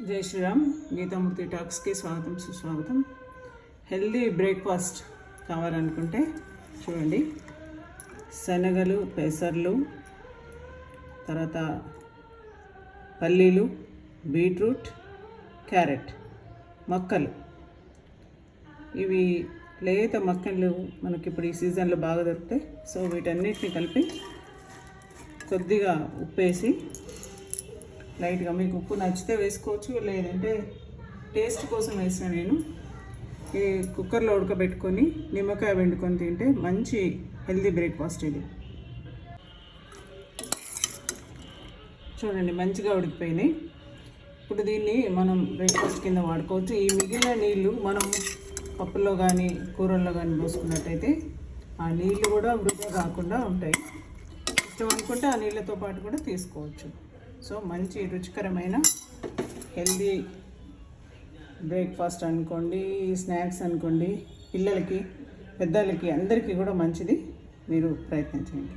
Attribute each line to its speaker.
Speaker 1: జై శ్రీరామ్. గీతామూర్తి టాక్స్కి స్వాగతం, సుస్వాగతం. హెల్దీ బ్రేక్ఫాస్ట్ కావాలనుకుంటే చూడండి, శనగలు, పెసర్లు, తర్వాత పల్లీలు, బీట్రూట్, క్యారెట్, మక్కలు. ఇవి లేత మక్కలు మనకి ఇప్పుడు ఈ సీజన్లో బాగా దొరుకుతాయి. సో వీటన్నిటిని కలిపి కొద్దిగా ఉప్పేసి, లైట్గా మీకు ఉప్పు నచ్చితే వేసుకోవచ్చు, లేదంటే టేస్ట్ కోసం వేసిన నేను ఈ కుక్కర్లో ఉడకబెట్టుకొని నిమ్మకాయ వండుకొని తింటే మంచి హెల్దీ బ్రేక్ఫాస్ట్ ఇది. చూడండి, మంచిగా ఉడికిపోయినాయి. ఇప్పుడు దీన్ని మనం బ్రేక్ఫాస్ట్ కింద వాడుకోవచ్చు. ఈ మిగిలిన నీళ్ళు మనం పప్పుల్లో కానీ కూరల్లో కానీ పోసుకున్నట్టయితే ఆ నీళ్ళు కూడా వృధా కాకుండా ఉంటాయి. ఇష్టం అనుకుంటే ఆ నీళ్ళతో పాటు కూడా తీసుకోవచ్చు. సో మంచి రుచికరమైన హెల్దీ బ్రేక్ఫాస్ట్ అనుకోండి, స్నాక్స్ అనుకోండి, పిల్లలకి, పెద్దలకి అందరికీ కూడా మంచిది. మీరు ప్రయత్నించండి.